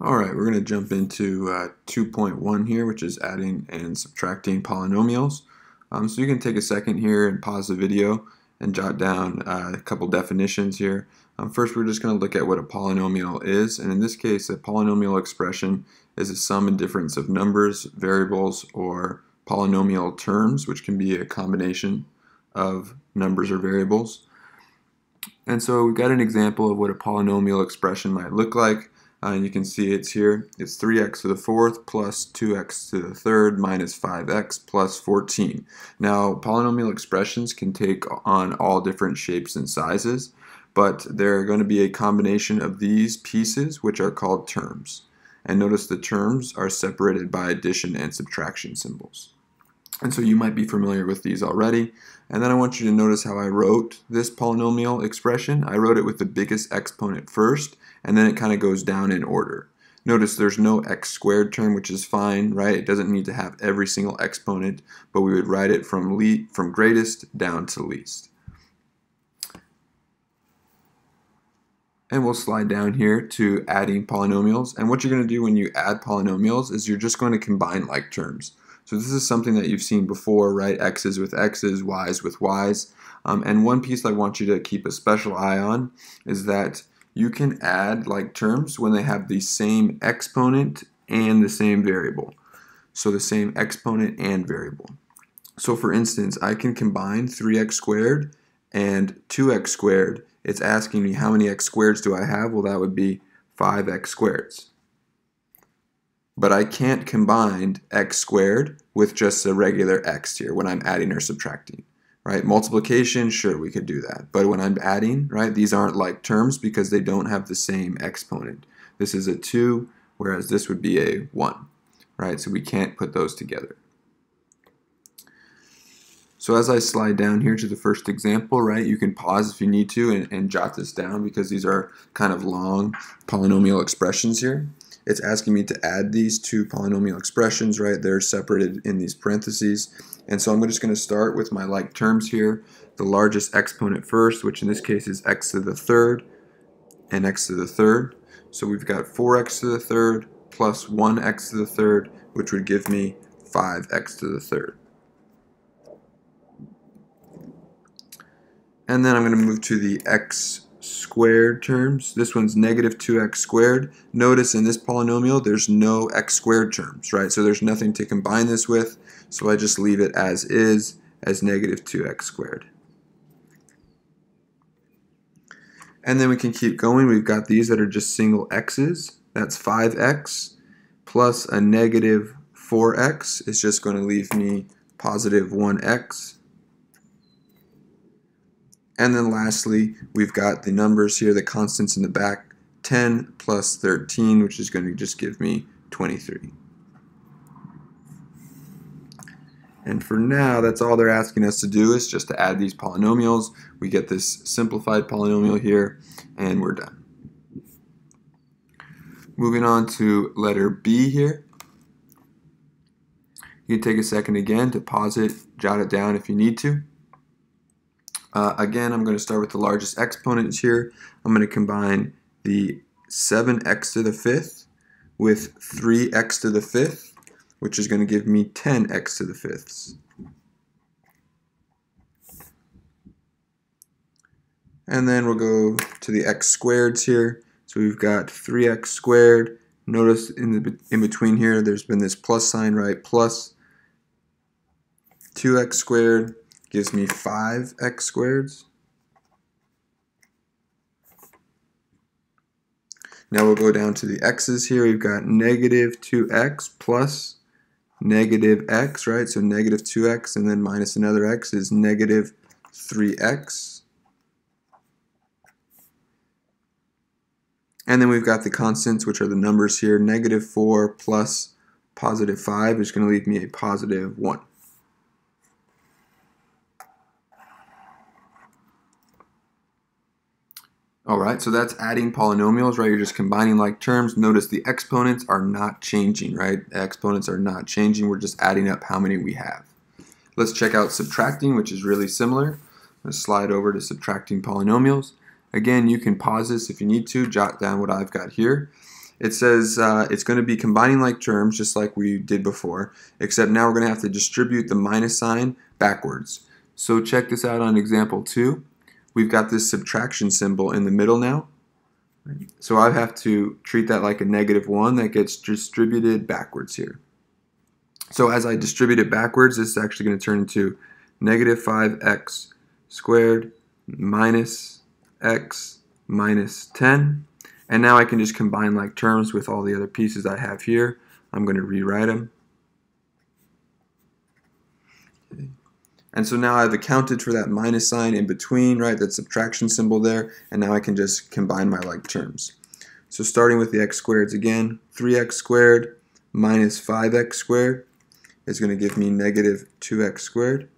Alright, we're going to jump into 2.1 here, which is adding and subtracting polynomials. So you can take a second here and pause the video and jot down a couple definitions here. First, we're just going to look at what a polynomial is, and in this case, a polynomial expression is a sum and difference of numbers, variables, or polynomial terms, which can be a combination of numbers or variables. And so we've got an example of what a polynomial expression might look like. You can see it's here. It's 3x to the fourth plus 2x to the third minus 5x plus 14. Now, polynomial expressions can take on all different shapes and sizes, but they're going to be a combination of these pieces, which are called terms. And notice the terms are separated by addition and subtraction symbols. And so you might be familiar with these already. And then I want you to notice how I wrote this polynomial expression. I wrote it with the biggest exponent first, and then it kind of goes down in order. Notice there's no x squared term, which is fine, right? It doesn't need to have every single exponent, but we would write it from greatest down to least. And we'll slide down here to adding polynomials. And what you're going to do when you add polynomials is you're just going to combine like terms. So this is something that you've seen before, right? X's with X's, Y's with Y's. And one piece I want you to keep a special eye on is that you can add like terms when they have the same exponent and the same variable. So the same exponent and variable. So for instance, I can combine 3x squared and 2x squared. It's asking me how many x squareds do I have? Well, that would be 5x squareds. But I can't combine x squared with just a regular x here when I'm adding or subtracting. Right? Multiplication, sure, we could do that. But when I'm adding, right, these aren't like terms because they don't have the same exponent. This is a 2, whereas this would be a 1. Right? So we can't put those together. So as I slide down here to the first example, right, you can pause if you need to and jot this down because these are kind of long polynomial expressions here. It's asking me to add these two polynomial expressions, right? They're separated in these parentheses. And so I'm just going to start with my like terms here. The largest exponent first, which in this case is x to the third and x to the third. So we've got 4x to the third plus 1x to the third, which would give me 5x to the third. And then I'm going to move to the x squared terms. This one's negative 2x squared. Notice in this polynomial there's no x squared terms, right? So there's nothing to combine this with, so I just leave it as is, as negative 2x squared. And then we can keep going. We've got these that are just single x's. That's 5x plus a negative 4x is just going to leave me positive 1x. And then lastly, we've got the numbers here, the constants in the back, 10 plus 13, which is going to just give me 23. And for now, that's all they're asking us to do is just to add these polynomials. We get this simplified polynomial here, and we're done. Moving on to letter B here. You can take a second again to pause it, jot it down if you need to. Again, I'm going to start with the largest exponents here. I'm going to combine the 7x to the fifth with 3x to the fifth, which is going to give me 10x to the fifths. And then we'll go to the x squareds here. So we've got 3x squared. Notice in between here, there's been this plus sign, right? Plus 2x squared gives me 5x squareds. Now we'll go down to the x's here. We've got negative 2x plus negative x, right? So negative 2x and then minus another x is negative 3x. And then we've got the constants, which are the numbers here. Negative 4 plus positive 5 is going to leave me a positive 1. Alright, so that's adding polynomials, right? You're just combining like terms. Notice the exponents are not changing, right? Exponents are not changing. We're just adding up how many we have. Let's check out subtracting, which is really similar. Let's slide over to subtracting polynomials. Again, you can pause this if you need to, jot down what I've got here. It says it's going to be combining like terms just like we did before, except now we're going to have to distribute the minus sign backwards. So check this out on example 2. We've got this subtraction symbol in the middle now. So I have to treat that like a -1 that gets distributed backwards here. So as I distribute it backwards, this is actually going to turn into -5x squared minus x minus 10. And now I can just combine like terms with all the other pieces I have here. I'm going to rewrite them. Okay. And so now I've accounted for that minus sign in between, right, that subtraction symbol there, and now I can just combine my like terms. So starting with the x squareds again, 3x squared minus 5x squared is going to give me -2x squared.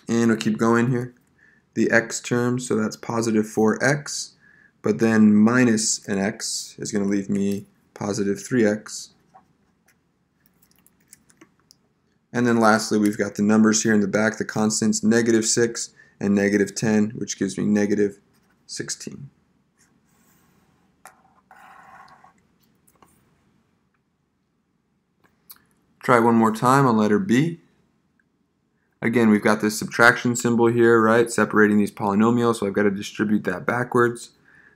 And I'll keep going here. The x term, so that's positive 4x, but then minus an x is going to leave me positive 3x. And then lastly, we've got the numbers here in the back, the constants, -6 and -10, which gives me -16. Try one more time on letter B. Again, we've got this subtraction symbol here, right, separating these polynomials, so I've got to distribute that backwards.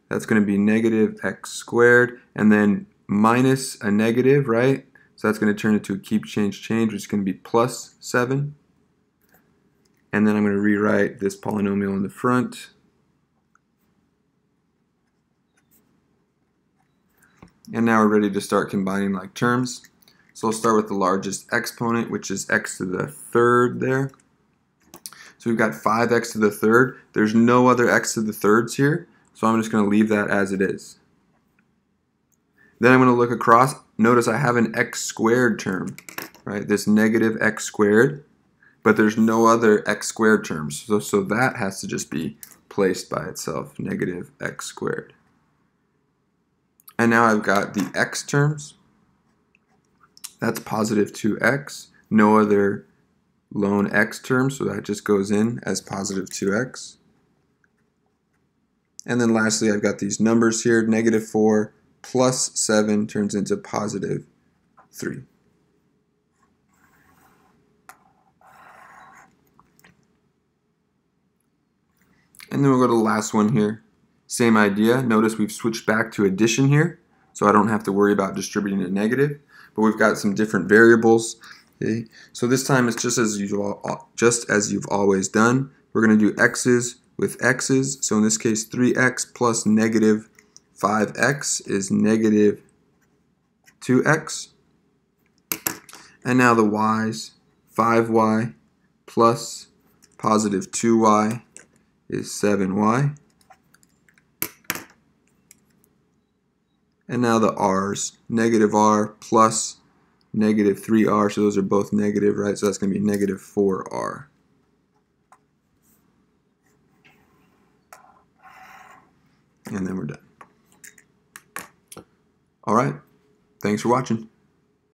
That's going to be -x squared, and then minus a negative, right? So that's going to turn into a keep change, which is going to be +7. And then I'm going to rewrite this polynomial in the front. And now we're ready to start combining like terms. So we'll start with the largest exponent, which is x to the third there. So we've got 5x to the third. There's no other x to the thirds here, so I'm just going to leave that as it is. Then I'm going to look across. Notice I have an x squared term, right? This -x squared, but there's no other x squared terms. So that has to just be placed by itself, -x squared. And now I've got the x terms. That's positive 2x, no other lone x term, so that just goes in as positive 2x. And then lastly, I've got these numbers here, -4 plus 7 turns into positive 3. And then we'll go to the last one here. Same idea. Notice we've switched back to addition here, so I don't have to worry about distributing a negative. But we've got some different variables. Okay. So this time it's just as you've always done. We're going to do x's with x's. So in this case, 3x plus -5x is -2x. And now the y's, 5y plus positive 2y is 7y. And now the r's, -r plus -3r, so those are both negative, right? So that's going to be -4r. And then we're done. All right, thanks for watching.